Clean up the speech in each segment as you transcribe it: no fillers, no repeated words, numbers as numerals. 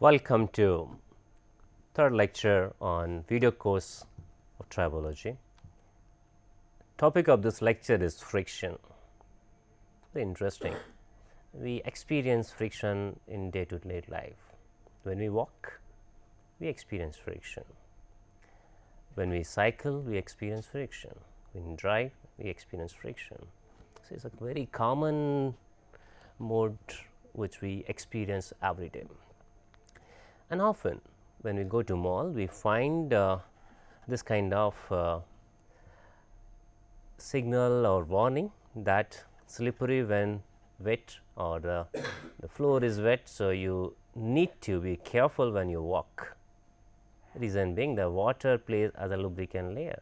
Welcome to third lecture on video course of tribology. Topic of this lecture is friction. Very interesting. We experience friction in day-to-day life. When we walk, we experience friction. When we cycle, we experience friction. When we drive, we experience friction. So, it's a very common mode which we experience every day. And often when we go to mall, we find this kind of signal or warning that slippery when wet or the floor is wet. So, you need to be careful when you walk. Reason being, the water plays as a lubricant layer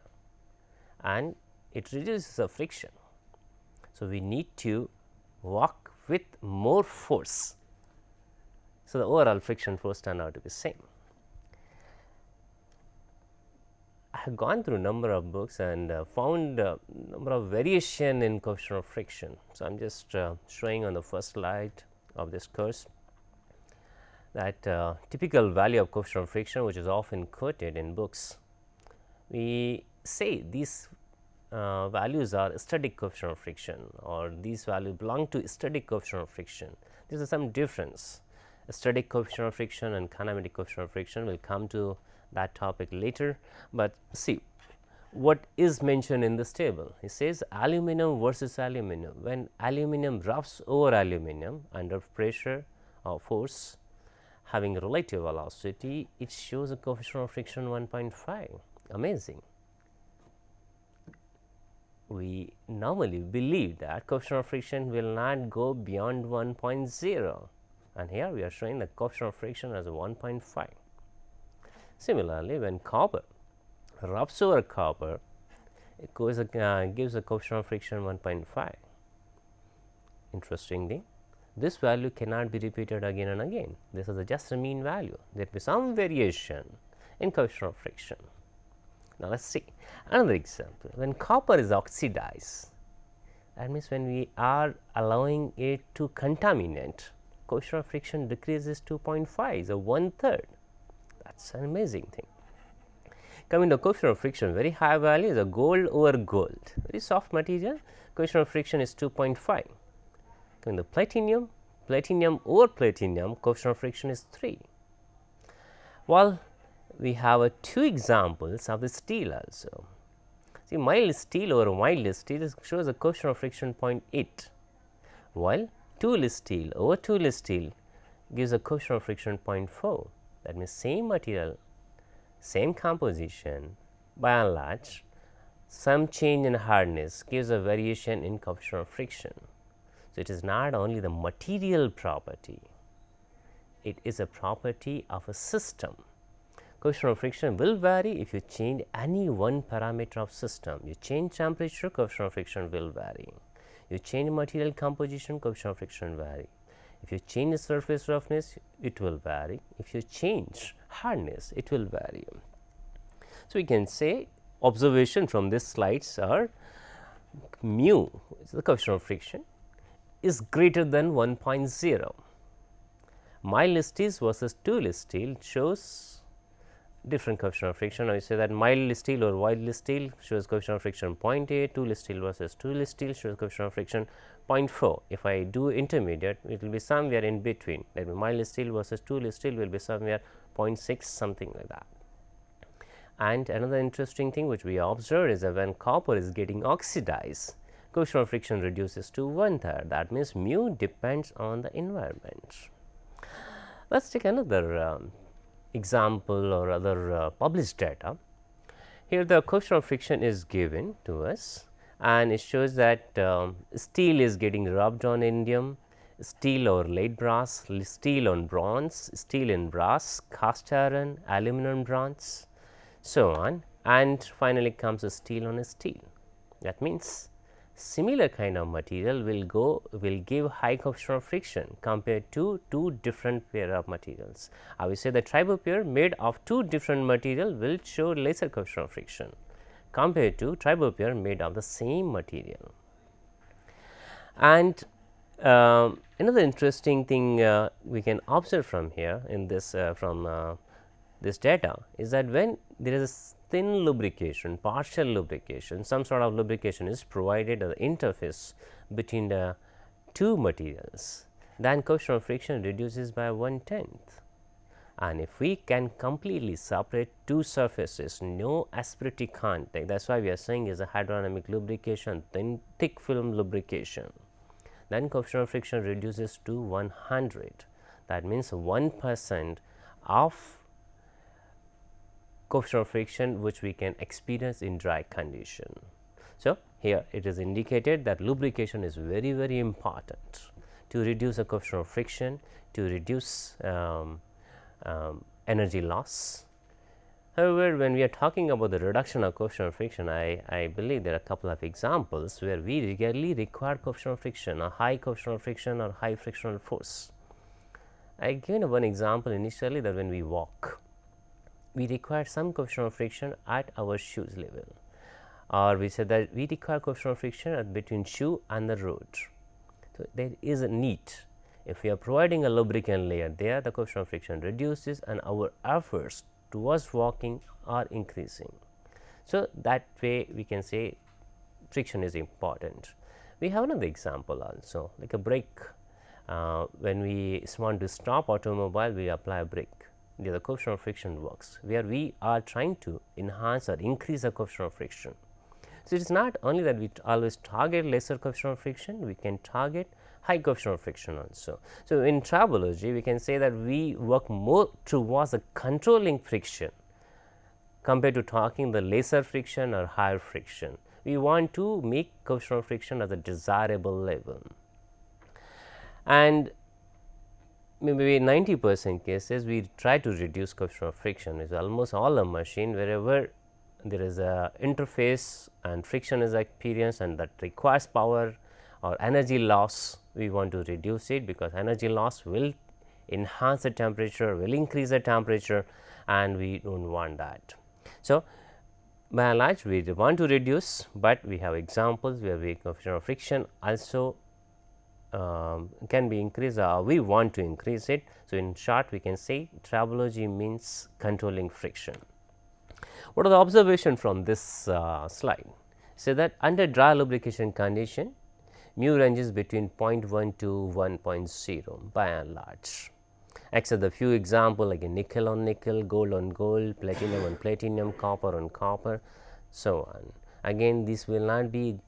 and it reduces the friction. So, we need to walk with more force. So, the overall friction force turned out to be same. I have gone through a number of books and found a number of variation in coefficient of friction. So, I am just showing on the first slide of this course that typical value of coefficient of friction which is often quoted in books. We say these values are static coefficient of friction or these values belong to static coefficient of friction. There is some difference. Static coefficient of friction and kinetic coefficient of friction, will come to that topic later, but see what is mentioned in this table. It says aluminum versus aluminum. When aluminum rubs over aluminum under pressure or force having relative velocity, it shows a coefficient of friction 1.5. Amazing. We normally believe that coefficient of friction will not go beyond 1.0. And here we are showing the coefficient of friction as a 1.5. Similarly, when copper rubs over copper, it gives a coefficient of friction 1.5. Interestingly, this value cannot be repeated again and again. This is just a mean value. There will be some variation in coefficient of friction. Now, let us see another example. When copper is oxidized, that means when we are allowing it to contaminate, coefficient of friction decreases 2.5, so 1/3. That is an amazing thing. Coming to coefficient of friction, very high value is a gold over gold, very soft material, coefficient of friction is 2.5. Coming to platinum, platinum over platinum, coefficient of friction is 3. Well, we have two examples of the steel also. See, mild steel over mild steel shows a coefficient of friction 0.8, while tool steel over tool steel gives a coefficient of friction 0.4. That means, same material, same composition, by and large some change in hardness gives a variation in coefficient of friction. So, it is not only the material property, it is a property of a system. Coefficient of friction will vary if you change any one parameter of system. You change temperature, coefficient of friction will vary. You change material composition, coefficient of friction vary. If you change the surface roughness, it will vary. If you change hardness, it will vary. So, we can say observation from these slides are mu, the coefficient of friction, is greater than 1.0. Mild steel versus tool steel shows different coefficient of friction. Now, you say that mild steel or wild steel shows coefficient of friction 0.8, tool steel versus tool steel shows coefficient of friction 0.4. If I do intermediate, it will be somewhere in between, that mild steel versus tool steel will be somewhere 0.6, something like that. And another interesting thing which we observed is that when copper is getting oxidized, coefficient of friction reduces to 1/3. That means, mu depends on the environment. Let us take another example or other published data. Here the coefficient of friction is given to us and it shows that steel is getting rubbed on indium, steel or lead brass, steel on bronze, steel in brass, cast iron, aluminum bronze, so on, and finally comes a steel on a steel. That means, similar kind of material will give high coefficient of friction compared to two different pair of materials. I will say the tribo pair made of two different material will show lesser coefficient of friction compared to tribo pair made of the same material. And Another interesting thing we can observe from here in this this data is that when there is a thin lubrication, partial lubrication, some sort of lubrication is provided at the interface between the two materials, then coefficient of friction reduces by 1/10. And if we can completely separate two surfaces, no asperity contact, that is why we are saying is a hydrodynamic lubrication, thin thick film lubrication, then coefficient of friction reduces to 100. That means 1% of coefficient of friction which we can experience in dry condition. So, here it is indicated that lubrication is very, very important to reduce the coefficient of friction, to reduce energy loss. However, when we are talking about the reduction of coefficient of friction, I believe there are a couple of examples where we regularly require coefficient of friction, a high coefficient of friction or high frictional force. I given one example initially that when we walk, we require some coefficient of friction at our shoes level, or we said that we require coefficient of friction at between shoe and the road. So, there is a need. If we are providing a lubricant layer there, the coefficient of friction reduces and our efforts towards walking are increasing. So, that way we can say friction is important. We have another example also, like a brake. When we want to stop automobile, we apply a brake. The coefficient of friction works, where we are trying to enhance or increase the coefficient of friction. So, it is not only that we always target lesser coefficient of friction, we can target high coefficient of friction also. So, in tribology we can say that we work more towards the controlling friction compared to talking the lesser friction or higher friction. We want to make coefficient of friction at a desirable level, and maybe 90% cases we try to reduce coefficient of friction. Is almost all a machine wherever there is a interface and friction is experienced and that requires power or energy loss, we want to reduce it, because energy loss will enhance the temperature, will increase the temperature, and we do not want that. So, by and large we want to reduce, but we have examples where we coefficient of friction also can be increased, we want to increase it. So, in short we can say tribology means controlling friction. What are the observation from this slide? Say that under dry lubrication condition, mu ranges between 0.1 to 1.0 by and large, except the few example like a nickel on nickel, gold on gold, platinum on platinum, copper on copper, so on. Again, this will not be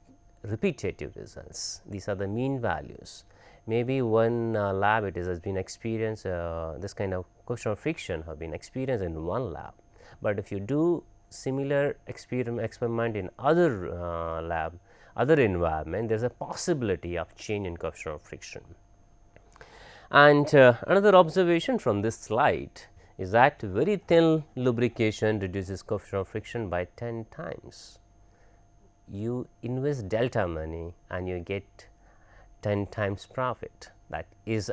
repetitive results, these are the mean values. Maybe one lab it has been experienced, this kind of coefficient of friction have been experienced in one lab, but if you do similar experiment in other lab, other environment, there is a possibility of change in coefficient of friction. And another observation from this slide is that very thin lubrication reduces coefficient of friction by 10 times. You invest delta money and you get 10 times profit. That is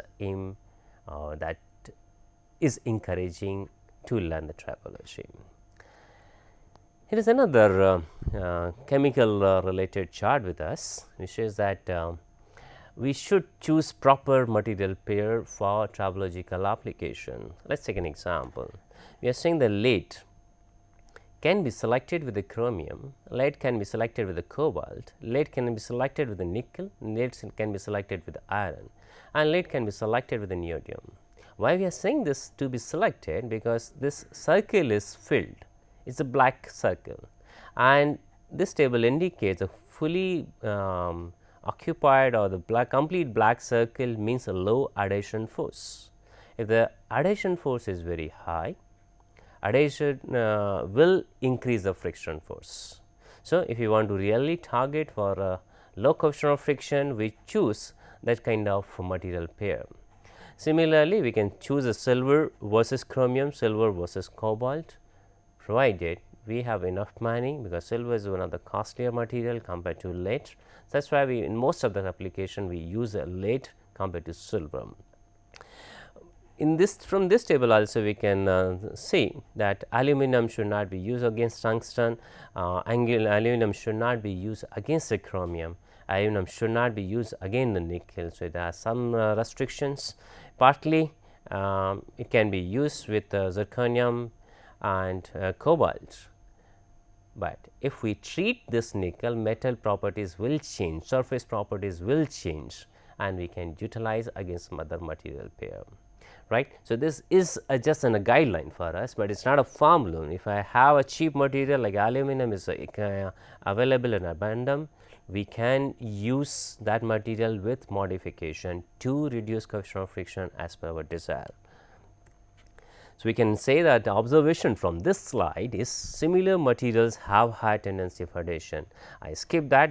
encouraging to learn the tribology. Here is another chemical related chart with us, which says that we should choose proper material pair for tribological application. Let us take an example. We are saying the lead can be selected with the chromium, lead can be selected with the cobalt, lead can be selected with the nickel, lead can be selected with the iron, and lead can be selected with the neodymium. Why we are saying this to be selected? Because this circle is filled, it is a black circle, and this table indicates a fully occupied or the complete black circle means a low adhesion force. If the adhesion force is very high, adhesion will increase the friction force. So, if you want to really target for a low coefficient of friction, we choose that kind of material pair. Similarly, we can choose a silver versus chromium, silver versus cobalt, provided we have enough money, because silver is one of the costlier material compared to lead. That is why we in most of the application we use a lead compared to silver. In this, from this table also we can see that aluminum should not be used against tungsten, aluminum should not be used against the chromium, aluminum should not be used again in nickel. So, there are some restrictions. Partly it can be used with zirconium and cobalt, but if we treat this nickel, metal properties will change, surface properties will change, and we can utilize against some other material pair, right. So, this is just a guideline for us, but it is not a formula. If I have a cheap material like aluminum is available in abundance, we can use that material with modification to reduce coefficient of friction as per our desire. So, we can say that the observation from this slide is similar materials have high tendency for adhesion. I skip that,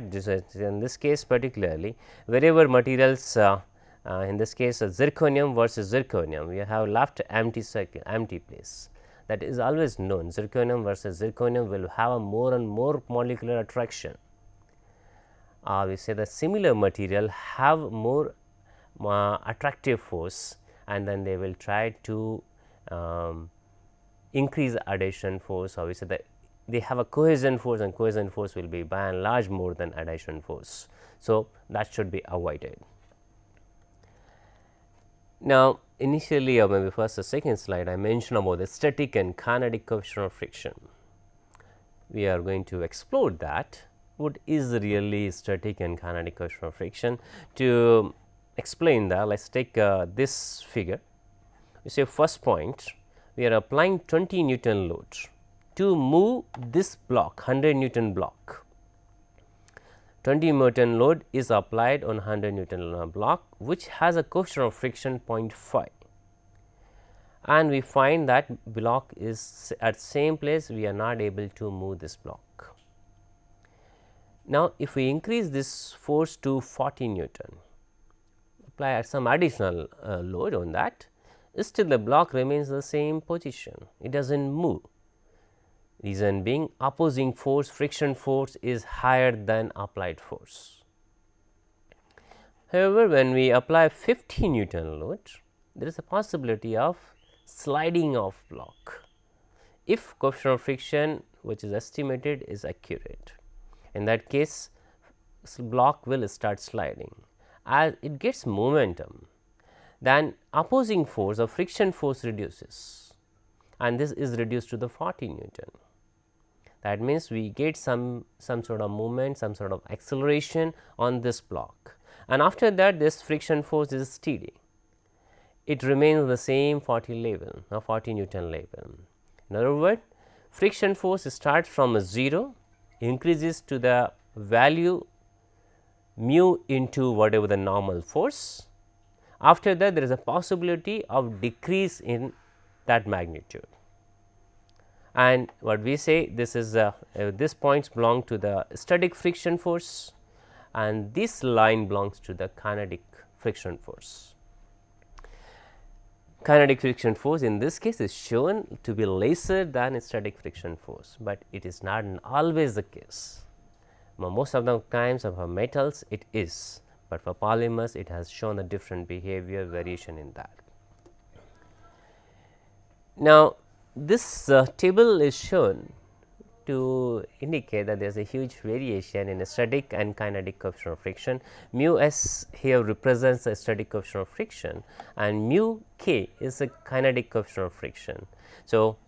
in this case particularly wherever materials in this case zirconium versus zirconium, we have left empty circle, empty place. That is always known, zirconium versus zirconium will have a more and more molecular attraction. We say that similar material have more attractive force, and then they will try to increase adhesion force, or we say that they have a cohesion force, and cohesion force will be by and large more than adhesion force. So, that should be avoided. Now, initially or maybe first or second slide I mentioned about the static and kinetic coefficient of friction. We are going to explore that. What is really static and kinetic coefficient of friction? To explain that, let us take this figure. You say first point, we are applying 20 Newton load to move this block, 100 Newton block. 20 Newton load is applied on 100 Newton block, which has a coefficient of friction 0.5, and we find that block is at same place, we are not able to move this block. Now, if we increase this force to 40 Newton, apply some additional load on that, still the block remains the same position, it does not move. Reason being, opposing force, friction force is higher than applied force. However, when we apply 50 Newton load, there is a possibility of sliding off block, if coefficient of friction which is estimated is accurate. In that case, block will start sliding. As it gets momentum, then opposing force or friction force reduces, and this is reduced to the 40 Newton. That means, we get some sort of movement, some sort of acceleration on this block, and after that this friction force is steady. It remains the same 40 level or 40 Newton level. In other words, friction force starts from a 0, increases to the value mu into whatever the normal force. After that, there is a possibility of decrease in that magnitude, and what we say, this is this points belong to the static friction force, and this line belongs to the kinetic friction force. Kinetic friction force in this case is shown to be lesser than static friction force, but it is not always the case. Most of the times of our metals it is, but for polymers it has shown a different behavior variation in that. Now, this table is shown to indicate that there is a huge variation in static and kinetic coefficient of friction. Mu s here represents the static coefficient of friction, and mu k is the kinetic coefficient of friction. So,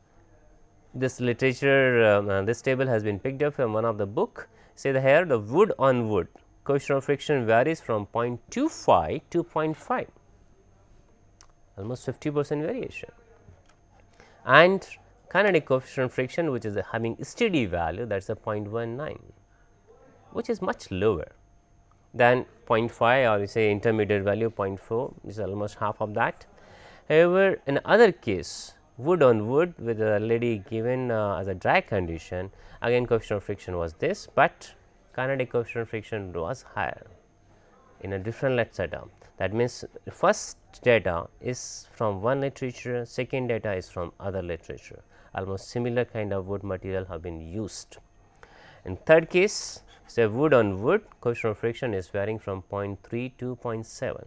this literature this table has been picked up from one of the book. Say that here the wood on wood coefficient of friction varies from 0.25 to 0.5, almost 50% variation, and kinetic coefficient of friction which is having steady value, that is a 0.19, which is much lower than 0.5, or we say intermediate value 0.4, which is almost half of that. However, in other case, wood on wood with a lady given as a dry condition, again coefficient of friction was this, but kinetic coefficient of friction was higher in a different setup. That means, first data is from one literature, second data is from other literature, almost similar kind of wood material have been used. In third case, say wood on wood coefficient of friction is varying from 0.3 to 0.7.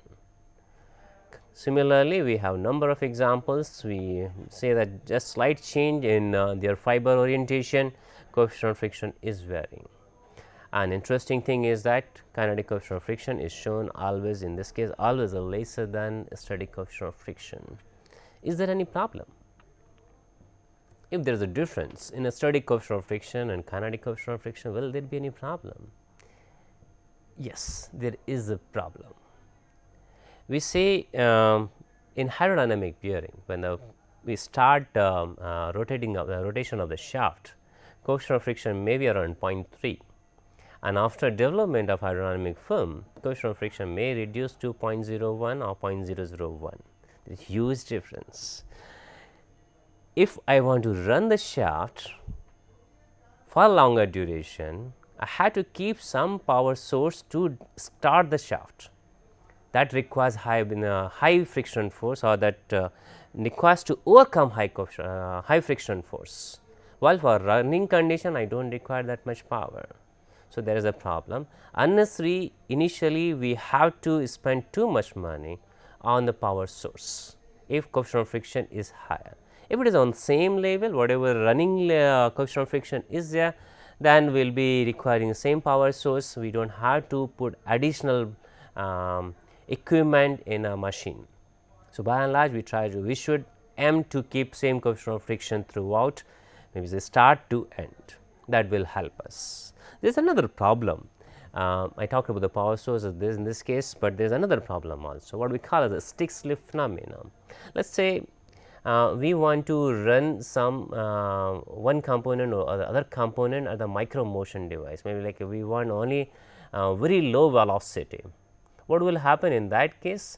Similarly, we have number of examples. We say that just slight change in their fiber orientation, coefficient of friction is varying. An interesting thing is that kinetic coefficient of friction is shown always, in this case, always a lesser than static coefficient of friction. Is there any problem? If there is a difference in a static coefficient of friction and kinetic coefficient of friction, will there be any problem? Yes, there is a problem. We say in hydrodynamic bearing, when we start rotation of the shaft, coefficient of friction may be around 0.3, and after development of hydrodynamic film, coefficient of friction may reduce to 0.01 or 0.001. There is huge difference. If I want to run the shaft for longer duration, I have to keep some power source to start the shaft. That requires high friction force, or that requires to overcome high friction force. While for running condition, I do not require that much power. So, there is a problem. Unnecessarily, initially we have to spend too much money on the power source if coefficient of friction is higher. If it is on same level, whatever running coefficient of friction is there, then we will be requiring the same power source. We do not have to put additional equipment in a machine. So, by and large we should aim to keep same coefficient of friction throughout, maybe the start to end. That will help us. There is another problem. I talked about the power source of this in this case, but there is another problem also, what we call as a stick slip phenomenon. Let us say we want to run some one component or the other component at the micro motion device, maybe like we want only very low velocity. What will happen in that case?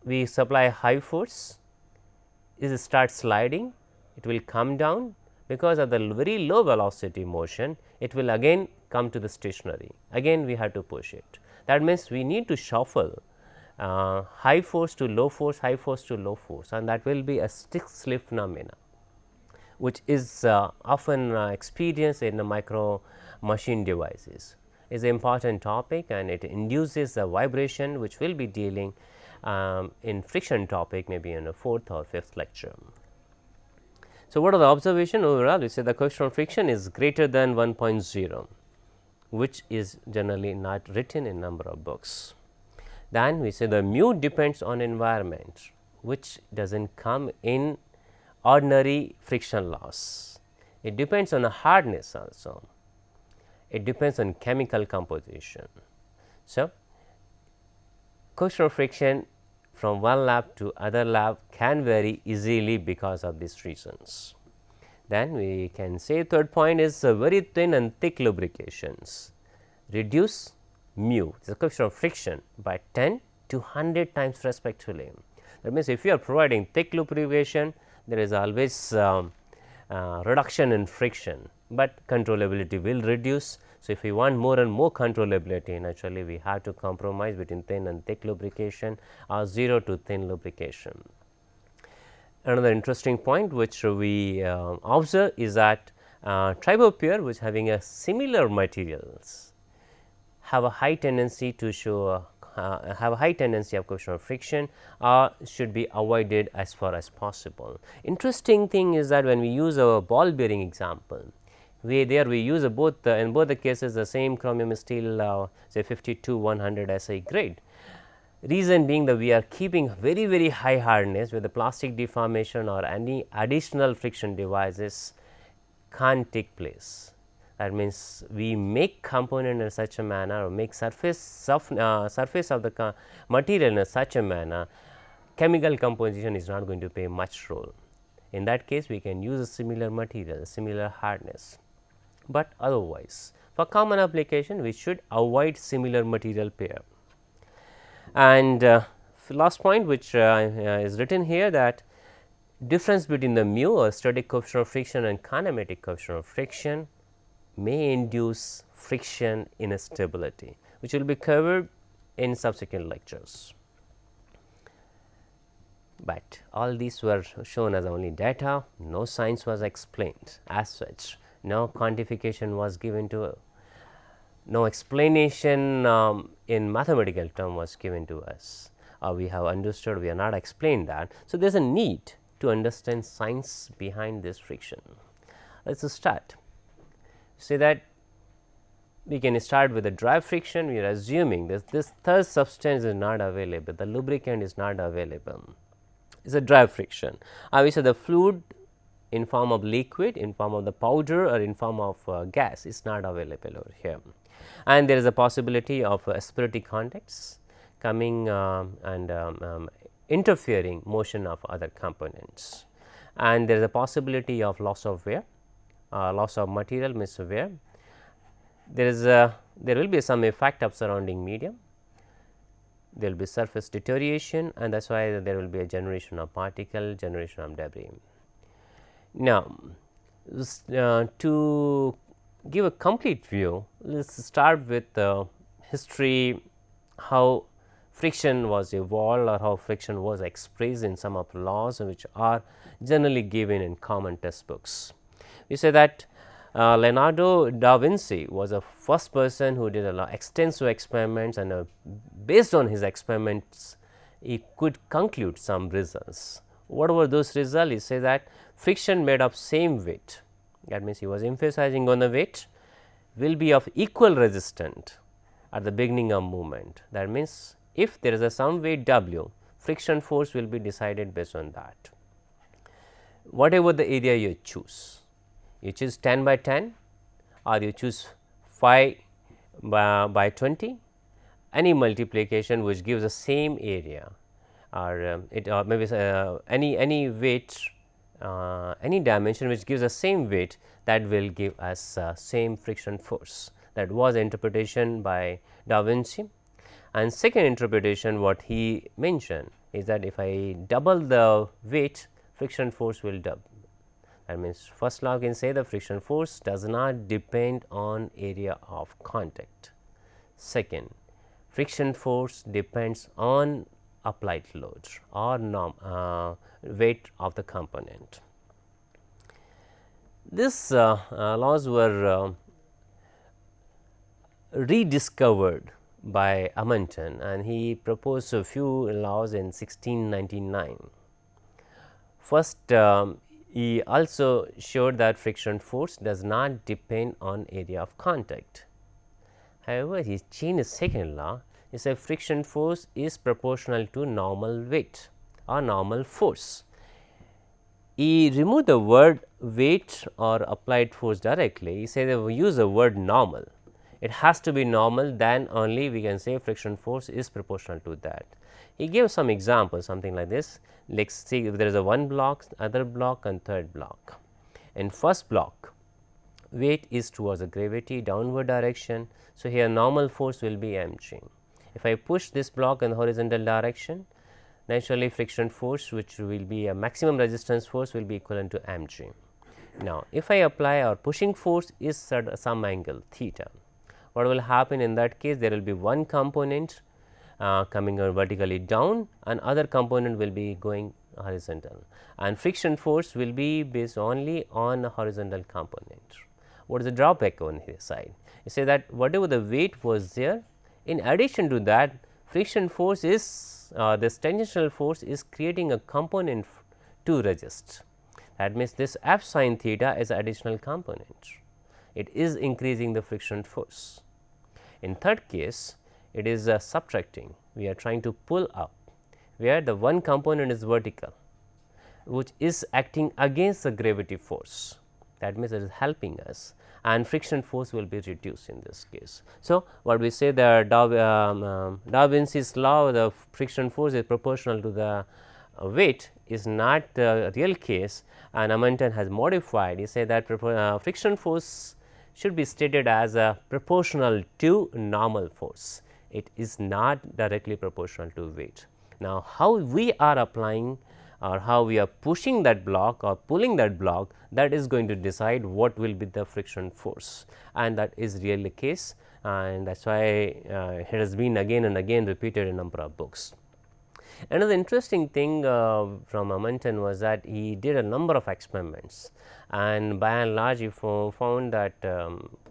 We supply high force, it starts sliding, it will come down. Because of the very low velocity motion, it will again come to the stationary, again we have to push it. That means, we need to shuffle high force to low force, high force to low force, and that will be a stick slip phenomena, which is often experienced in the micro machine devices. It is an important topic, and it induces a vibration, which we will be dealing in friction topic maybe in a 4th or 5th lecture. So, what are the observation overall? We say the coefficient of friction is greater than 1.0, which is generally not written in number of books. Then we say the mu depends on environment, which does not come in ordinary friction loss. It depends on the hardness also. It depends on chemical composition. So, coefficient of friction from one lab to other lab can vary easily because of these reasons. Then we can say third point is very thin and thick lubrications reduce mu, the coefficient of friction, by 10 to 100 times respectively. That means, if you are providing thick lubrication, there is always reduction in friction, but controllability will reduce. So, if we want more and more controllability, naturally we have to compromise between thin and thick lubrication or 0 to thin lubrication. Another interesting point which we observe is that tribopair, which having a similar materials, have a high tendency to show have a high tendency of coefficient of friction, or should be avoided as far as possible. Interesting thing is that when we use a ball bearing example, we use both in both the cases the same chromium steel say 52-100 SI grade. Reason being that we are keeping very high hardness, where the plastic deformation or any additional friction devices can't take place. That means, we make component in such a manner, or make surface of the material in such a manner, chemical composition is not going to play much role. In that case, we can use a similar material, similar hardness, but otherwise for common application we should avoid similar material pair. And last point which is written here, that difference between the mu or static coefficient of friction and kinematic coefficient of friction may induce friction instability, which will be covered in subsequent lectures. But all these were shown as only data, no science was explained as such, no quantification was given to, no explanation in mathematical term was given to us. We have understood, we have not explained that. So, there is a need to understand science behind this friction. Let us start. Say that we can start with the dry friction. We are assuming this third substance is not available, the lubricant is not available. It is a dry friction. Obviously, the fluid in form of liquid, in form of the powder or in form of gas is not available over here. And there is a possibility of asperatic contacts coming and interfering motion of other components, and there is a possibility of loss of wear, loss of material means wear. There will be some effect of surrounding medium, there will be surface deterioration, and that is why there will be a generation of particle, generation of debris. Now, to give a complete view, let us start with history, how friction was evolved or how friction was expressed in some of the laws which are generally given in common textbooks. We say that Leonardo da Vinci was the first person who did extensive experiments, and based on his experiments he could conclude some results. What were those results? He said that friction made of same weight, that means he was emphasizing on the weight, will be of equal resistance at the beginning of movement. That means, if there is a some weight W, friction force will be decided based on that. Whatever the area you choose, you choose 10 by 10 or you choose 5 by 20, any multiplication which gives the same area, or maybe any weight, any dimension which gives the same weight, that will give us same friction force. That was interpretation by Da Vinci. And second interpretation what he mentioned is that if I double the weight, friction force will double. That means, first law can say the friction force does not depend on area of contact. Second, friction force depends on applied load or weight of the component. These laws were rediscovered by Amundsen, and he proposed a few laws in 1699. First, he also showed that friction force does not depend on area of contact. However, he changed the second law. He said friction force is proportional to normal weight or normal force. He removed the word weight or applied force directly. He said we use the word normal. It has to be normal, then only we can say friction force is proportional to that. He gave some examples, something like this. Let us see if there is a one block, other block and third block. In first block, weight is towards the gravity downward direction. So, here normal force will be mg. If I push this block in the horizontal direction, naturally friction force, which will be a maximum resistance force, will be equivalent to mg. Now, if I apply our pushing force is at some angle theta, what will happen in that case? There will be one component coming vertically down and other component will be going horizontal, and friction force will be based only on a horizontal component. What is the drawback on his side? You say that whatever the weight was there, in addition to that, friction force is this tangential force is creating a component to resist. That means, this f sin theta is additional component, it is increasing the friction force. In third case, it is subtracting, we are trying to pull up, where the one component is vertical, which is acting against the gravity force. That means, it is helping us, and friction force will be reduced in this case. So, what we say the Da Vinci's law, the friction force is proportional to the weight is not the real case, and Amundsen has modified. He said that friction force should be stated as proportional to normal force. It is not directly proportional to weight. Now, how we are applying or how we are pushing that block or pulling that block, that is going to decide what will be the friction force, and that is really the case, and that is why it has been again and again repeated in a number of books. Another interesting thing from Amundsen was that he did a number of experiments, and by and large you found that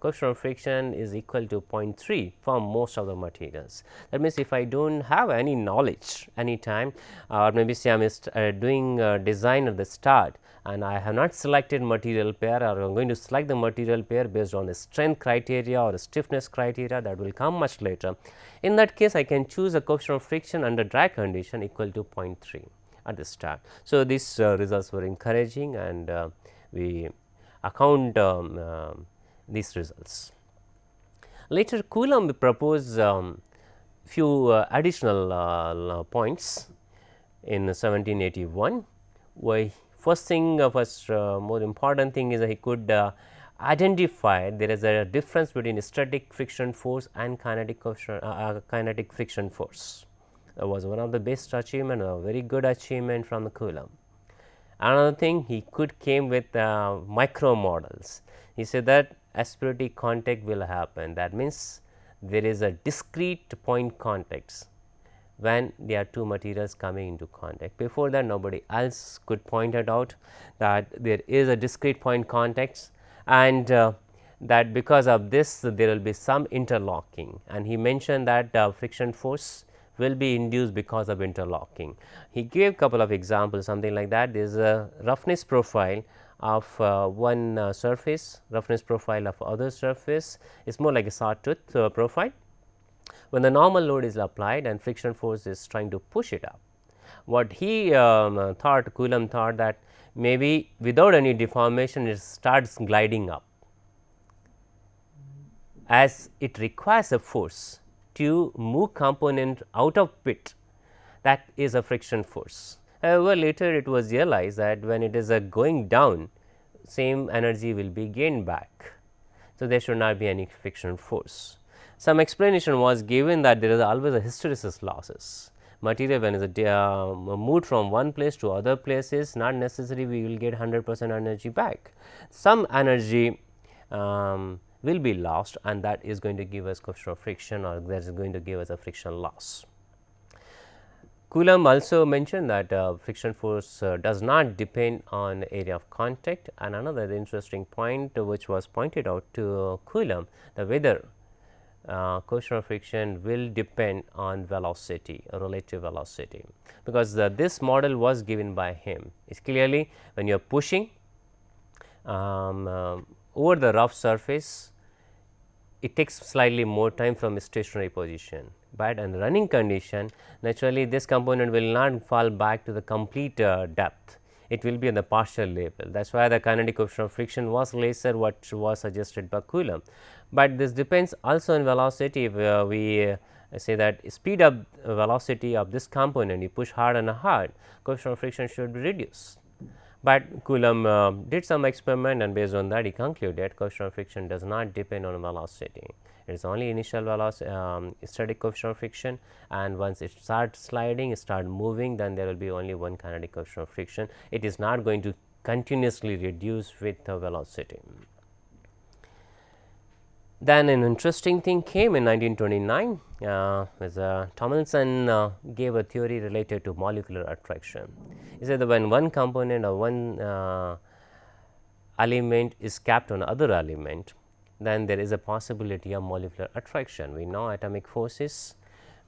coefficient of friction is equal to 0.3 for most of the materials. That means, if I do not have any knowledge any time, or maybe say I am doing design at the start and I have not selected material pair, or I am going to select the material pair based on the strength criteria or the stiffness criteria, that will come much later. In that case, I can choose a coefficient of friction under drag condition equal to 0.3 at the start. So, these results were encouraging, and we account these results. Later, Coulomb proposed few additional points in 1781, why first thing, more important thing is that he could identify there is a difference between static friction force and kinetic friction force. That was one of the best achievement, a very good achievement from the Coulomb. Another thing, he came with micro models. He said that aspirative contact will happen. That means, there is a discrete point contacts when there are two materials coming into contact. Before that, nobody else could point it out that there is a discrete point contacts, and that because of this there will be some interlocking, and he mentioned that friction force will be induced because of interlocking. He gave couple of examples, something like that. There is a roughness profile of one surface, roughness profile of other surface is more like a sawtooth profile. When the normal load is applied and friction force is trying to push it up, what he thought, Coulomb thought that maybe without any deformation it starts gliding up, as it requires a force to move component out of pit, that is a friction force. However, later it was realized that when it is going down, same energy will be gained back. So, there should not be any friction force. Some explanation was given that there is always a hysteresis losses. Material when it is moved from one place to other places, not necessarily we will get 100% energy back. Some energy will be lost, and that is going to give us coefficient of friction, or that is going to give us a friction loss. Coulomb also mentioned that friction force does not depend on area of contact, and another interesting point which was pointed out to Coulomb, the whether coefficient of friction will depend on velocity or relative velocity, because this model was given by him. It is clearly when you are pushing over the rough surface, it takes slightly more time from a stationary position, but in running condition, naturally this component will not fall back to the complete depth, it will be at the partial level. That is why the kinetic coefficient of friction was lesser, what was suggested by Coulomb. But this depends also on velocity. If we say that speed of velocity of this component, you push hard and hard, coefficient of friction should be reduced. But Coulomb did some experiment, and based on that he concluded coefficient of friction does not depend on velocity. It is only initial velocity, static coefficient of friction, and once it starts sliding, it start moving, then there will be only one kinetic coefficient of friction. It is not going to continuously reduce with the velocity. Then an interesting thing came in 1929, as Tomlinson gave a theory related to molecular attraction. He said that when one component or one element is capped on other element, then there is a possibility of molecular attraction. We know atomic forces,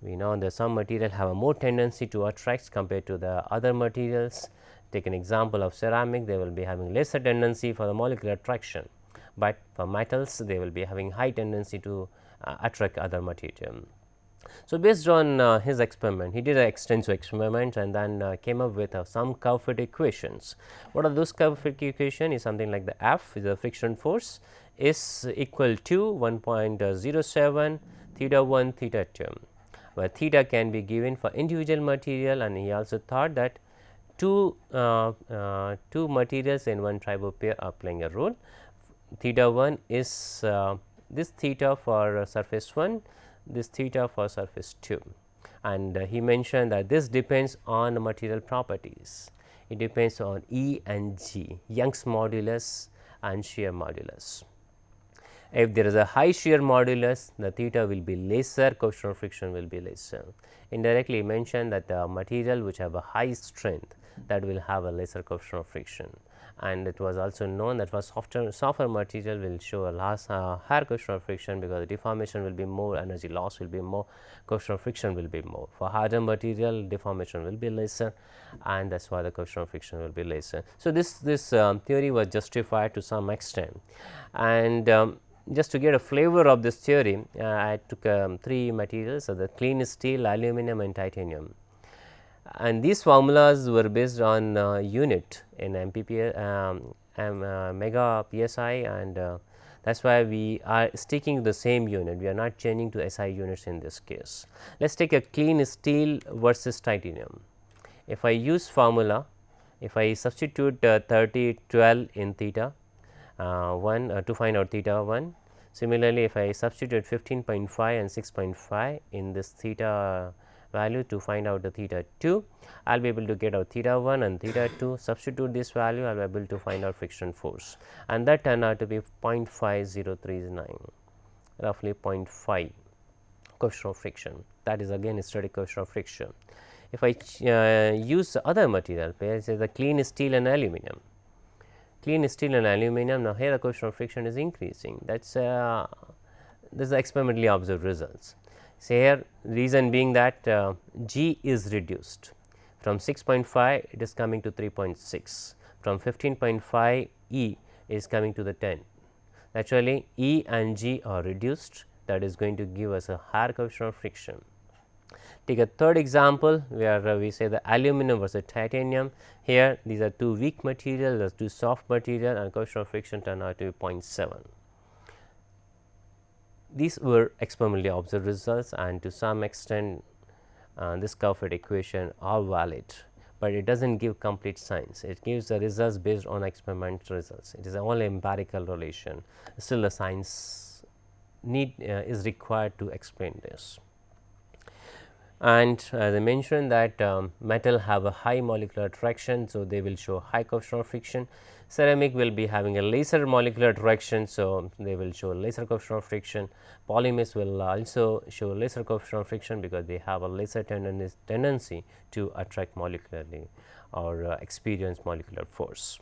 we know that some material have a more tendency to attract compared to the other materials. Take an example of ceramic, they will be having lesser tendency for the molecular attraction, but for metals they will be having high tendency to attract other material. So, based on his experiment, he did an extensive experiment and then came up with some curve fit equations. What are those curve fit equations? Is something like the F is the friction force is equal to 1.07 theta 1 theta 2, where theta can be given for individual material, and he also thought that two materials in one tribo pair are playing a role. Theta 1 is this theta for surface 1, this theta for surface 2, and he mentioned that this depends on material properties. It depends on E and G, Young's modulus and shear modulus. If there is a high shear modulus, the theta will be lesser, coefficient of friction will be lesser. Indirectly he mentioned that the material which have a high strength, that will have a lesser coefficient of friction, and it was also known that for softer material will show a higher coefficient of friction, because the deformation will be more, energy loss will be more, coefficient of friction will be more. For harder material, deformation will be lesser, and that is why the coefficient of friction will be lesser. So, this theory was justified to some extent, and just to get a flavor of this theory, I took 3 materials, so the clean steel, aluminum and titanium, and these formulas were based on unit in MPP, mega PSI, and that is why we are sticking to the same unit, we are not changing to SI units in this case. Let us take a clean steel versus titanium. If I use formula, if I substitute 30 12 in theta 1 to find out theta 1, similarly if I substitute 15.5 and 6.5 in this theta value to find out the theta 2, I will be able to get out theta 1 and theta 2, substitute this value, I will be able to find out friction force, and that turned out to be 0.5039, roughly 0.5 coefficient of friction. That is again static coefficient of friction. If I use the other material, say the clean steel and aluminum, now here the coefficient of friction is increasing, that is this is the experimentally observed results. So, here reason being that G is reduced from 6.5, it is coming to 3.6, from 15.5 E is coming to the 10. Naturally, E and G are reduced, that is going to give us a higher coefficient of friction. Take a third example where we say the aluminum versus titanium. Here these are 2 weak material, there is 2 soft material, and coefficient of friction turned out to be 0.7. These were experimentally observed results, and to some extent this curve fit equation are valid, but it does not give complete science. It gives the results based on experimental results. It is only empirical relation. Still the science is required to explain this. And as I mentioned that metal have a high molecular attraction, so they will show high coefficient of friction. Ceramic will be having a lesser molecular attraction, so they will show lesser coefficient of friction. Polymers will also show lesser coefficient of friction, because they have a lesser tendency to attract molecularly or experience molecular force.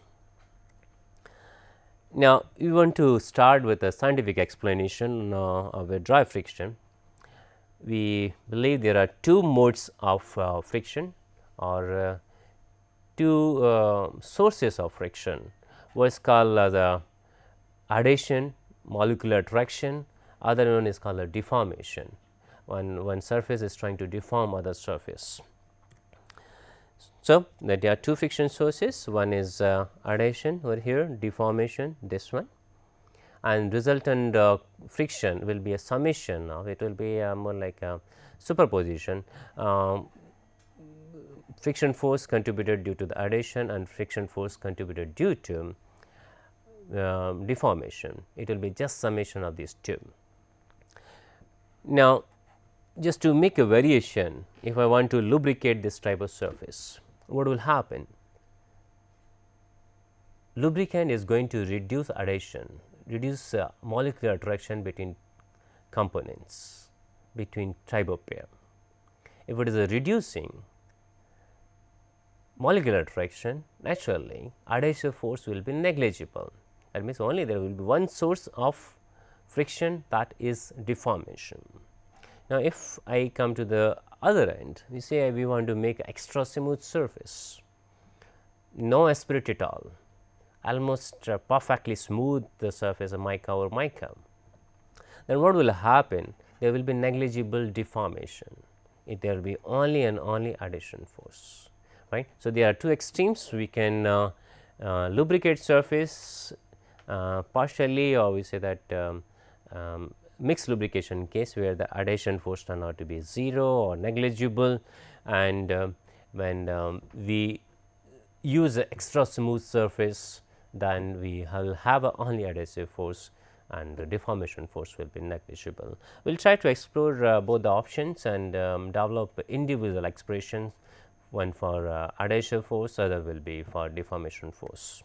Now, we want to start with a scientific explanation of a dry friction. We believe there are 2 modes of friction, or 2 sources of friction. One is called the adhesion, molecular attraction, other one is called a deformation, one surface is trying to deform other surface. So, that there are 2 friction sources, one is adhesion over here, deformation this one, and resultant friction will be a summation of, it will be more like a superposition. Friction force contributed due to the adhesion and friction force contributed due to deformation. It will be just summation of these 2. Now, just to make a variation, if I want to lubricate this type of surface, what will happen? Lubricant is going to reduce adhesion, reduce molecular attraction between components, between tribopair. If it is a reducing molecular attraction, naturally adhesive force will be negligible. That means, only there will be one source of friction, that is deformation. Now, if I come to the other end, we say we want to make extra smooth surface, no aspirate at all, almost perfectly smooth the surface of mica or mica, then what will happen? There will be negligible deformation, there will be only and only adhesion force, right. So, there are 2 extremes, we can lubricate surface partially, or we say that mixed lubrication case where the adhesion force turn out to be 0 or negligible, and when we use an extra smooth surface, then we will have only adhesive force and the deformation force will be negligible. We will try to explore both the options and develop individual expressions, one for adhesive force, other will be for deformation force.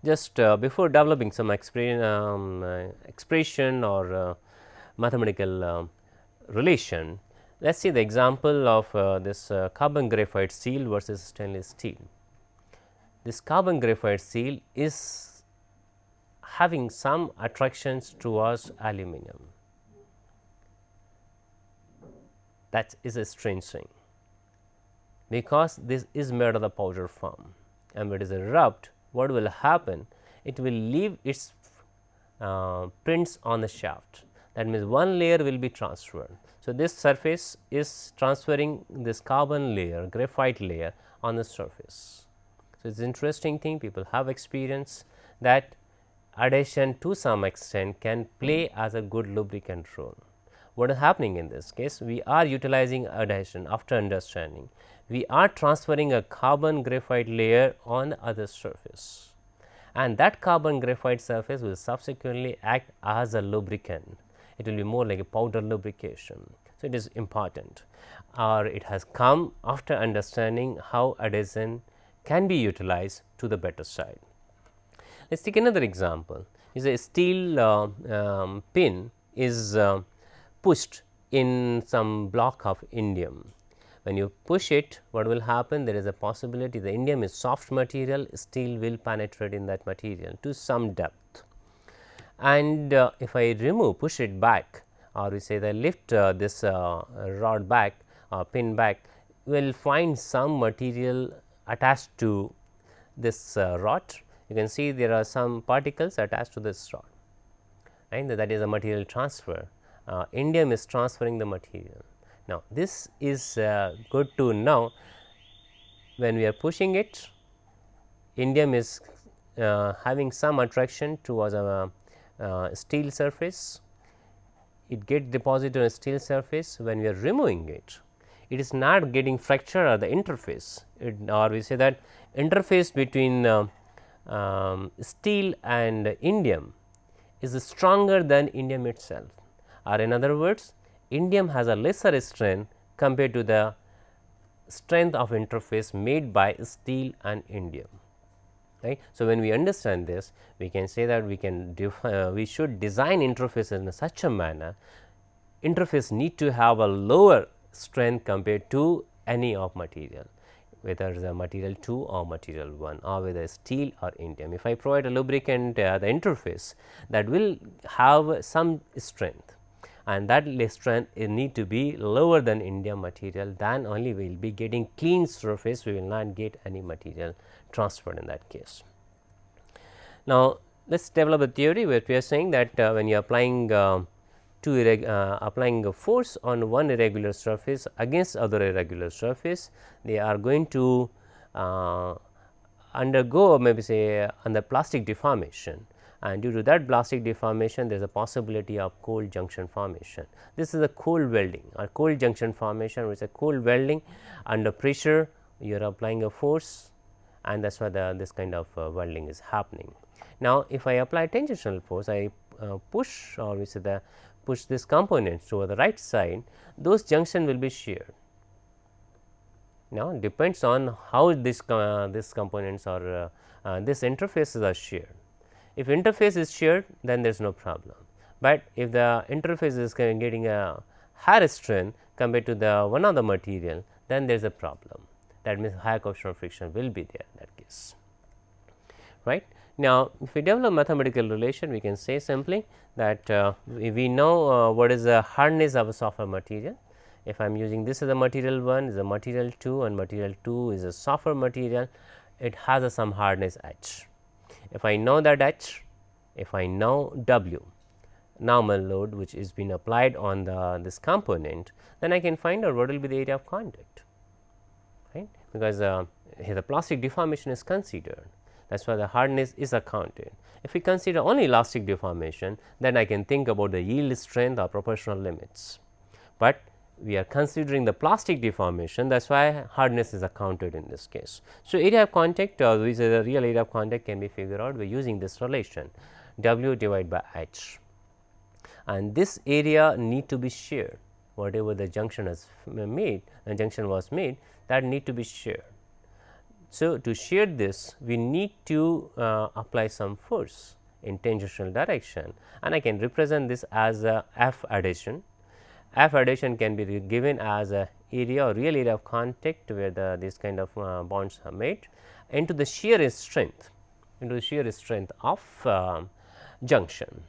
Just before developing some expression or mathematical relation, let us see the example of this carbon graphite steel versus stainless steel. this carbon graphite steel is having some attractions towards aluminum. That is a strange thing, because this is made of the powder form, and when it is rubbed, what will happen? It will leave its prints on the shaft. That means one layer will be transferred. So, this surface is transferring this carbon layer, graphite layer on the surface. So, it is interesting thing, people have experience that adhesion to some extent can play as a good lubricant role. What is happening in this case? We are utilizing adhesion after understanding. We are transferring a carbon graphite layer on the other surface, and that carbon graphite surface will subsequently act as a lubricant. It will be more like a powder lubrication. So, it is important, or it has come after understanding how adhesion can be utilized to the better side. Let us take another example. Is a steel pin is pushed in some block of indium. When you push it, what will happen? There is a possibility the indium is soft material, steel will penetrate in that material to some depth. And if I push it back, or we say that lift this rod back, pin back, we will find some material attached to this rod. You can see there are some particles attached to this rod, right? That is a material transfer. Indium is transferring the material. Now, this is good to know. When we are pushing it, indium is having some attraction towards a steel surface. It gets deposited on a steel surface. When we are removing it, it is not getting fractured at the interface, or we say that interface between steel and indium is stronger than indium itself, or in other words, indium has a lesser strength compared to the strength of interface made by steel and indium. Right. So, when we understand this, we can say that we should design interfaces in such a manner, interface need to have a lower strength compared to any of material, whether the material 2 or material 1, or whether steel or indium. If I provide a lubricant the interface, that will have some strength, and that strength need to be lower than indium material, then only we will be getting clean surface, we will not get any material transferred in that case. Now, let us develop a theory where we are saying that when you are applying applying a force on one irregular surface against other irregular surface, they are going to undergo, maybe say under plastic deformation, and due to that plastic deformation there is a possibility of cold junction formation. This is a cold welding or cold junction formation, which is a cold welding under pressure. You are applying a force, and that is why this kind of welding is happening. Now, if I apply tangential force, I push, or we say the push this component to the right side, those junction will be sheared. Now, depends on how this components or this interfaces are sheared. If interface is sheared, then there is no problem, but if the interface is getting a higher strength compared to the one of the material, then there is a problem. That means higher coefficient of friction will be there in that case, right. Now, if we develop mathematical relation, we can say simply that we know what is the hardness of a softer material. If I am using this as a material 1, is a material 2, and material 2 is a softer material, it has some hardness H. If I know that H, if I know W, normal load which is being applied on this component, then I can find out what will be the area of contact, right, because here the plastic deformation is considered. That is why the hardness is accounted. If we consider only elastic deformation, then I can think about the yield strength or proportional limits, but we are considering the plastic deformation, that is why hardness is accounted in this case. So, area of contact, which is the real area of contact, can be figured out by using this relation W divided by H, and this area need to be sheared. Whatever the junction has made, junction was made, that need to be sheared. So, to shear this, we need to apply some force in tangential direction, and I can represent this as a F adhesion. F adhesion can be given as a area or real area of contact where this kind of bonds are made, into the shear strength of junction.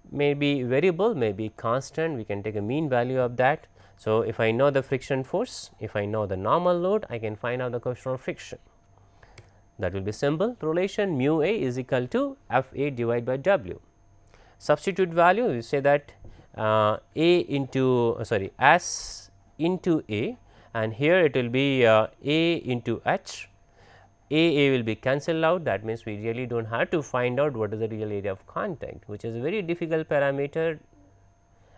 May be variable, may be constant, we can take a mean value of that. So, if I know the friction force, if I know the normal load, I can find out the coefficient of friction. That will be simple relation mu A is equal to F A divided by W. Substitute value, we say that A into S into A, and here it will be A into H. A will be cancelled out, that means we really do not have to find out what is the real area of contact, which is a very difficult parameter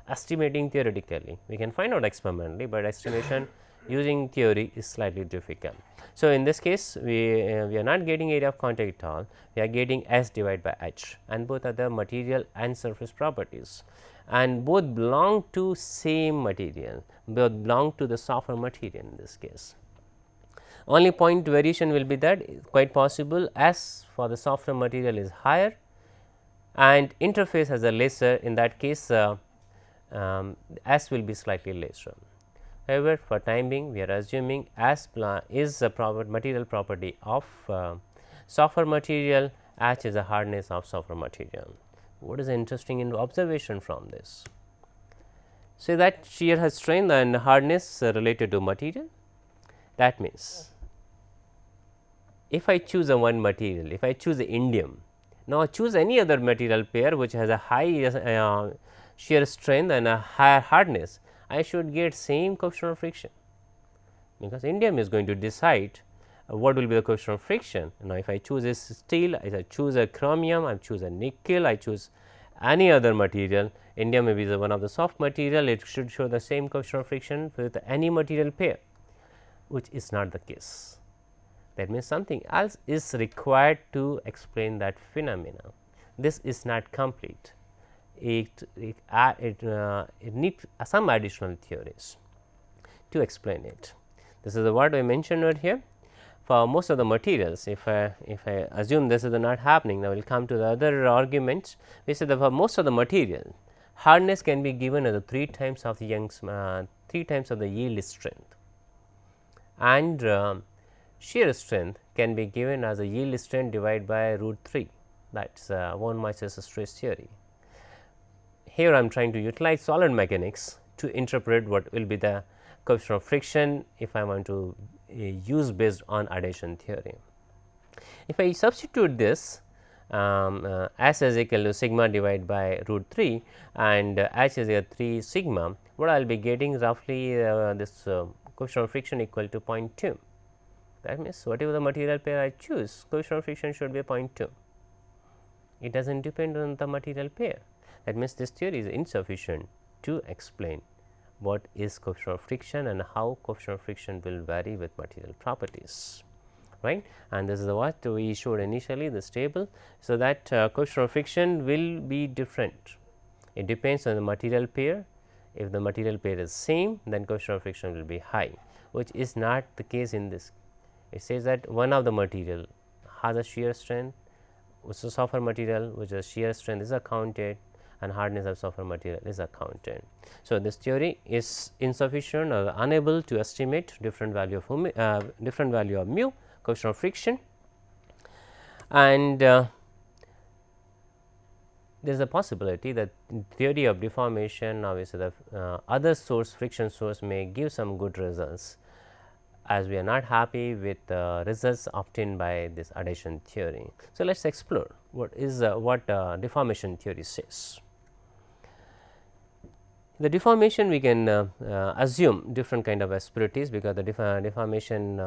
estimating theoretically. We can find out experimentally, but estimation using theory is slightly difficult. So, in this case we are not getting area of contact at all, we are getting S divided by H, and both are the material and surface properties, and both belong to same material, both belong to the softer material in this case. Only point variation will be that quite possible S for the softer material is higher and interface has a lesser, in that case S will be slightly lesser. However, for time being we are assuming S is a material property of softer material, H is a hardness of softer material. What is interesting in observation from this? Say that shear has strength and hardness related to material. That means, if I choose a one material, if I choose a indium, now choose any other material pair which has a high shear strength and a higher hardness, I should get same coefficient of friction, because indium is going to decide what will be the coefficient of friction. Now, if I choose a steel, if I choose a chromium, I choose a nickel, I choose any other material, indium may be the one of the soft material, it should show the same coefficient of friction with any material pair, which is not the case. That means, something else is required to explain that phenomena. This is not complete, it needs some additional theories to explain it. This is what I mentioned over here. For most of the materials, if I assume this is not happening, now we will come to the other arguments. We say that for most of the material, hardness can be given as a 3 times of the Young's 3 times of the yield strength, and shear strength can be given as a yield strength divided by root 3, that is von Mises stress theory. Here I am trying to utilize solid mechanics to interpret what will be the coefficient of friction if I want to use based on adhesion theory. If I substitute this S is equal to sigma divided by root 3 and H is equal to 3 sigma, what I will be getting roughly this coefficient of friction equal to 0.2. That means, whatever the material pair I choose, coefficient of friction should be 0.2. It does not depend on the material pair. That means, this theory is insufficient to explain what is coefficient of friction and how coefficient of friction will vary with material properties, right. And this is what we showed initially, this table. So, that coefficient of friction will be different. It depends on the material pair. If the material pair is same, then coefficient of friction will be high, which is not the case in this. It says that one of the material has a shear strength, which is a softer material, which is shear strength is accounted and hardness of softer material is accounted. So, this theory is insufficient or unable to estimate different value of mu, coefficient of friction, and there is a possibility that in theory of deformation, obviously the other source, friction source, may give some good results, as we are not happy with the results obtained by this adhesion theory. So, let us explore what is what deformation theory says. The deformation, we can assume different kind of asperities, because the deformation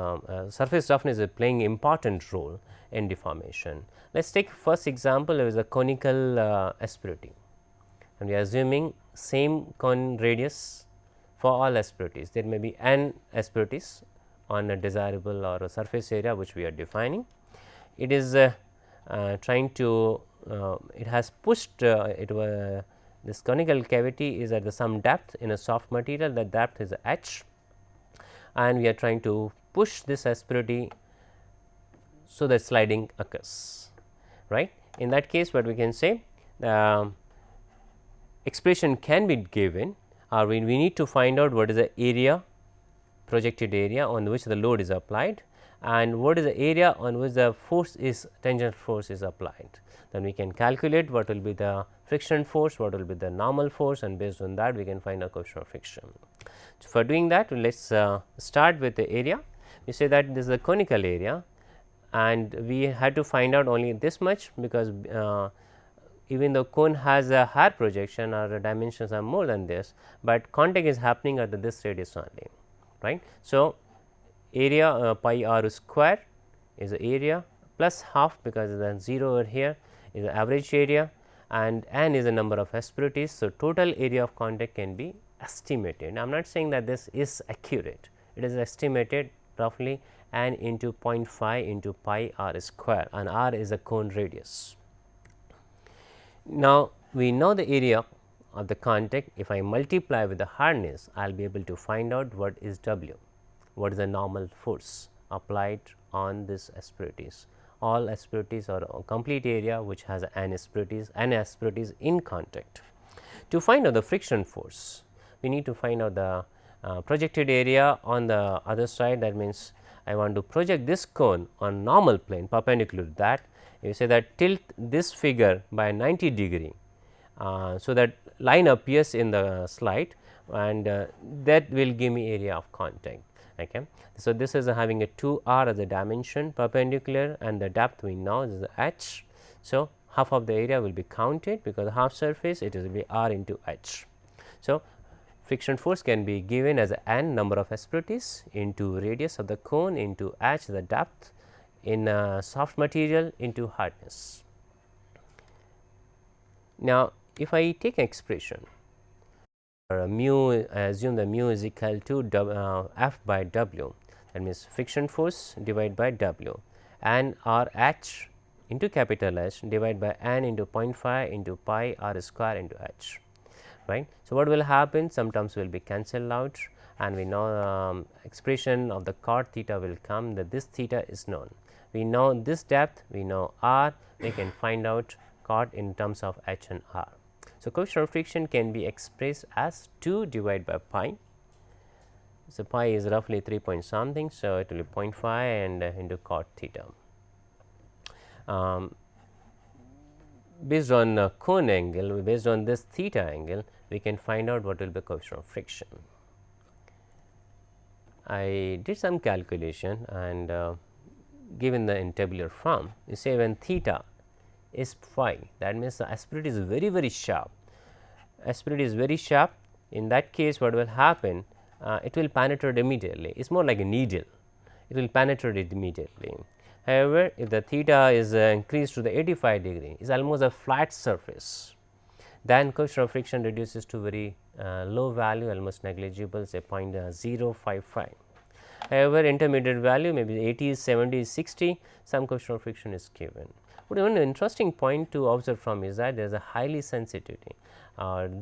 surface roughness is playing important role in deformation. Let us take first example, it is a conical asperity, and we are assuming same cone radius for all asperities. There may be n asperities on a desirable or a surface area which we are defining. It is trying to it has pushed this conical cavity is at the some depth in a soft material, that depth is h, and we are trying to push this asperity so that sliding occurs, right. In that case, what we can say, expression can be given, or we need to find out what is the area, projected area on which the load is applied, and what is the area on which the force is tangential force is applied. Then we can calculate what will be the friction force, what will be the normal force, and based on that we can find a coefficient of friction. So, for doing that, let us start with the area. We say that this is a conical area, and we had to find out only this much, because even though cone has a higher projection or dimensions are more than this, but contact is happening at this radius only, right. So, area pi r square is the area plus half, because the 0 over here is the average area, and n is the number of asperities. So, total area of contact can be estimated. I am not saying that this is accurate, it is estimated roughly n into 0.5 into pi r square, and r is a cone radius. Now, we know the area of the contact. If I multiply with the hardness, I will be able to find out what is W, what is the normal force applied on this asperities. All asperities or a complete area which has n asperities in contact. To find out the friction force, we need to find out the projected area on the other side. That means, I want to project this cone on normal plane perpendicular to that. You say that tilt this figure by 90 degree, so that line appears in the slide, and that will give me area of contact. Okay. So, this is having a 2 r as a dimension perpendicular, and the depth we know is the h. So, half of the area will be counted, because half surface it will be r into h. So, friction force can be given as a n number of asperities into radius of the cone into h the depth in soft material into hardness. Now, if I take an expression mu, assume the mu is equal to F by W, that means friction force divided by W, and R H into capital H divided by n into 0.5 into pi r square into h, right. So, what will happen? Some terms will be cancelled out, and we know expression of the cot theta will come, that this theta is known. We know this depth, we know r, we can find out cot in terms of h and r. So, coefficient of friction can be expressed as 2 divided by pi. So, pi is roughly 3 point something. So, it will be 0.5 and into cot theta. Based on cone angle, based on this theta angle, we can find out what will be coefficient of friction. I did some calculation, and given the in tabular form, you say when theta is phi, that means the asperity is very sharp. Asperity is very sharp. In that case, what will happen? It will penetrate immediately. It is more like a needle. It will penetrate it immediately. However, if the theta is increased to the 85 degree, it is almost a flat surface, then coefficient of friction reduces to very low value, almost negligible, say 0.055. However, intermediate value maybe 80, 70, 60, some coefficient of friction is given. But one interesting point to observe from is that there is a highly sensitivity.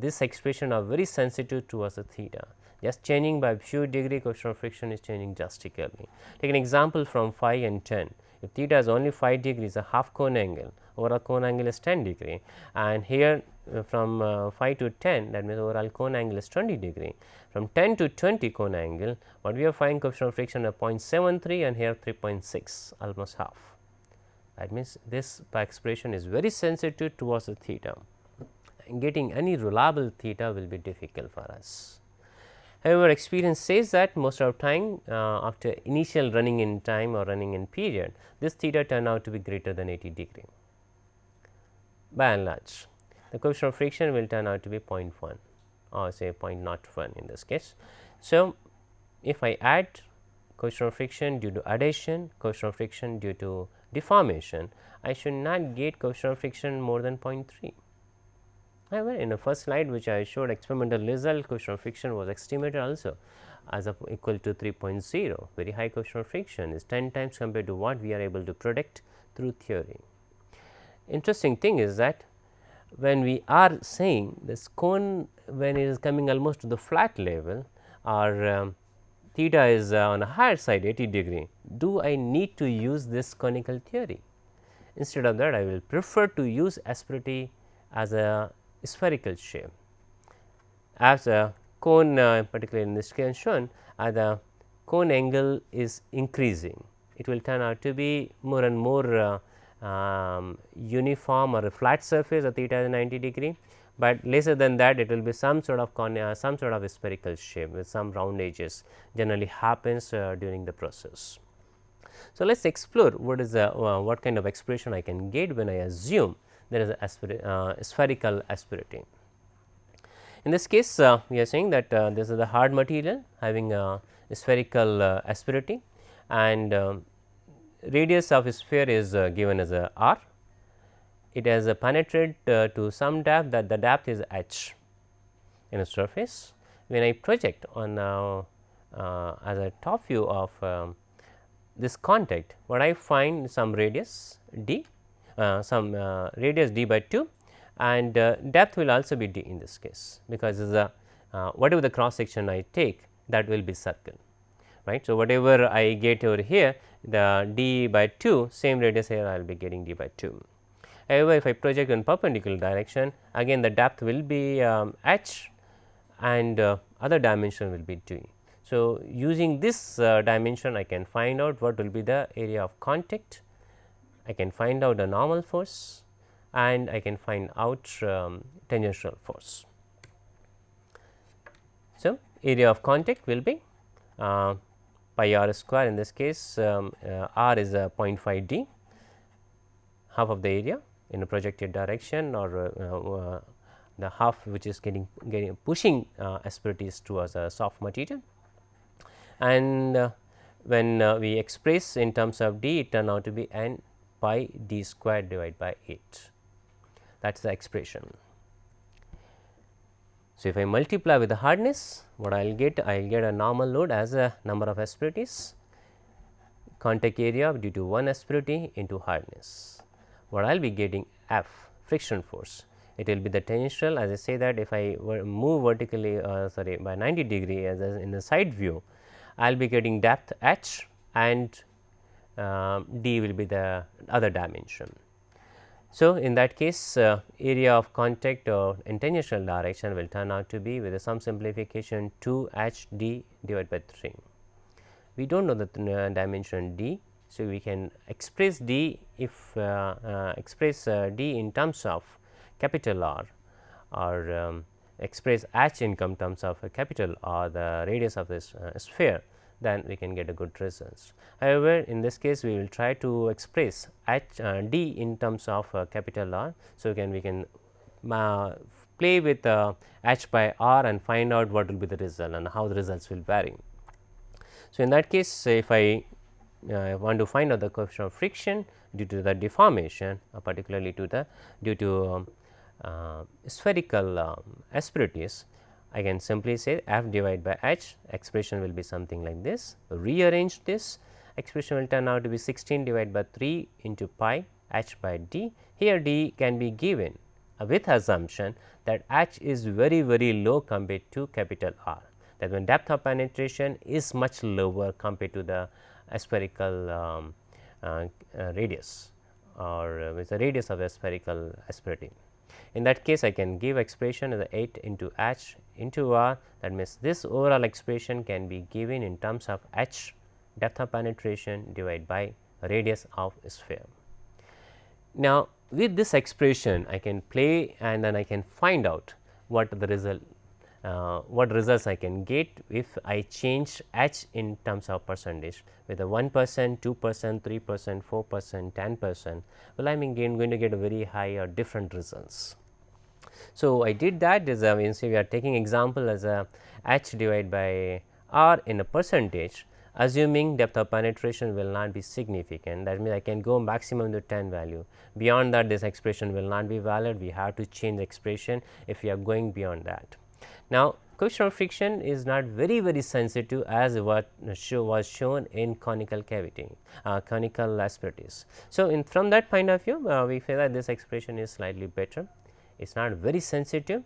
This expression are very sensitive towards the theta. Just changing by few degree, coefficient of friction is changing drastically. Take an example from 5 and 10. If theta is only 5 degrees, a half cone angle, overall cone angle is 10 degree, and here from 5 to 10, that means overall cone angle is 20 degree. From 10 to 20 cone angle, what we have find coefficient of friction of 0.73, and here 3.6, almost half. That means, this expression is very sensitive towards the theta, and getting any reliable theta will be difficult for us. However, experience says that most of the time after initial running in time or running in period, this theta turn out to be greater than 80 degree. By and large, the coefficient of friction will turn out to be 0.1 or say 0.01 in this case. So, if I add coefficient of friction due to adhesion, coefficient of friction due to deformation, I should not get coefficient of friction more than 0.3. However, in the first slide which I showed experimental result, coefficient of friction was estimated also as equal to 3.0, very high coefficient of friction is 10 times compared to what we are able to predict through theory. Interesting thing is that when we are saying this cone, when it is coming almost to the flat level, or theta is on a higher side 80 degree, do I need to use this conical theory? Instead of that, I will prefer to use asperity as a spherical shape. As a cone particularly in this case shown, the cone angle is increasing it will turn out to be more and more uniform or a flat surface at theta is 90 degree, but lesser than that it will be some sort of some sort of a spherical shape with some round edges generally happens during the process. So, let us explore what is the what kind of expression I can get when I assume there is a spherical asperating. In this case, we are saying that this is a hard material having a spherical asperating, and radius of a sphere is given as a r. It has penetrated to some depth, that the depth is h in a surface. When I project on as a top view of this contact, what I find some radius d, some radius d by 2, and depth will also be d in this case, because this is a whatever the cross section I take, that will be circle, right. So, whatever I get over here, the d by 2, same radius here I will be getting d by 2. However, if I project in perpendicular direction, again the depth will be h, and other dimension will be d. So, using this dimension I can find out what will be the area of contact, I can find out the normal force, and I can find out tangential force. So, area of contact will be pi r square, in this case r is 0.5 d, half of the area in a projected direction, or the half which is getting pushing asperities towards a soft material. And when we express in terms of d, it turn out to be n pi d square divided by 8, that is the expression. So, if I multiply with the hardness, what I will get? I will get a normal load as a number of asperities, contact area due to one asperity into hardness. What I will be getting? F, friction force. It will be the tangential, as I say that if I move vertically by 90 degree as in the side view, I will be getting depth h, and d will be the other dimension. So, in that case area of contact or in tangential direction will turn out to be, with some simplification, 2 h d divided by 3. We do not know the dimension d. So, we can express d if express d in terms of capital R, or express h in terms of a capital R, the radius of this sphere, then we can get a good results. However, in this case we will try to express h d in terms of capital R. So, we can play with h by r and find out what will be the result and how the results will vary. So, in that case, if I want to find out the coefficient of friction due to the deformation, particularly due to spherical asperities, I can simply say f divided by h, expression will be something like this. Rearrange this, expression will turn out to be 16 divided by 3 into pi h by d. Here d can be given with assumption that h is very low compared to capital R, that when depth of penetration is much lower compared to the spherical radius, or with the radius of a spherical asperating. In that case, I can give expression as 8 into h into r, that means this overall expression can be given in terms of h, depth of penetration, divided by radius of sphere. Now, with this expression I can play, and then I can find out what the result, what results I can get if I change h in terms of percentage, with a 1%, 2%, 3%, 4%, 10%. Well, I am going to get a very high or different results. So, I did that is we are taking example as a h divided by r in a percentage, assuming depth of penetration will not be significant. That means, I can go maximum to 10 value. Beyond that, this expression will not be valid. We have to change the expression if we are going beyond that. Now, coefficient of friction is not very sensitive as what was shown in conical cavity, conical asperities. So, from that point of view, we feel that this expression is slightly better. It is not very sensitive,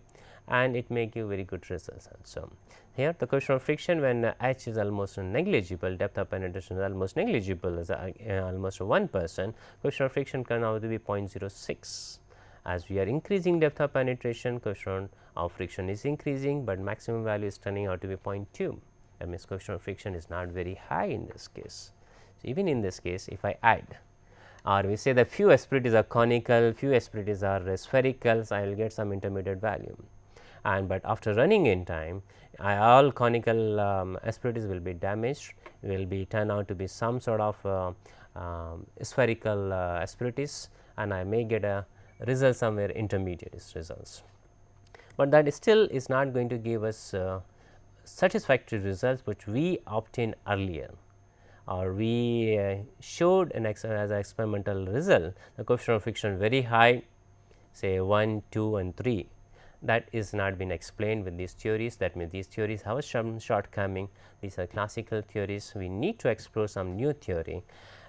and it may give very good results. And so, here the coefficient of friction when h is almost negligible, depth of penetration is almost negligible, is almost 1%, coefficient of friction can now be 0.06. As we are increasing depth of penetration, coefficient of friction is increasing, but maximum value is turning out to be 0.2. That means, coefficient of friction is not very high in this case. Even in this case, if I add, or we say that few asperities are conical, few asperities are spherical, so I will get some intermediate value. And but after running in time, all conical asperities will be damaged, will be turn out to be some sort of spherical asperities, and I may get a result somewhere intermediate results. But that still is not going to give us satisfactory results which we obtained earlier, or we showed as an experimental result the coefficient of friction very high, say 1, 2 and 3. That is not been explained with these theories. That means, these theories have some shortcoming. These are classical theories. We need to explore some new theory.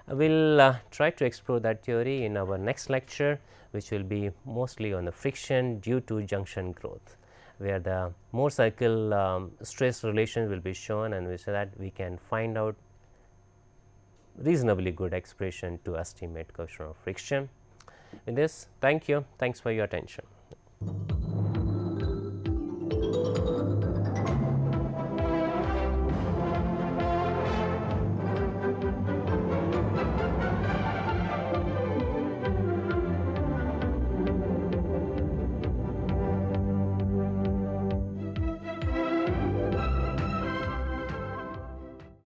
We will try to explore that theory in our next lecture, which will be mostly on the friction due to junction growth, where the Mohr cycle stress relation will be shown, and so that we can find out reasonably good expression to estimate coefficient of friction. With this, thank you. Thanks for your attention.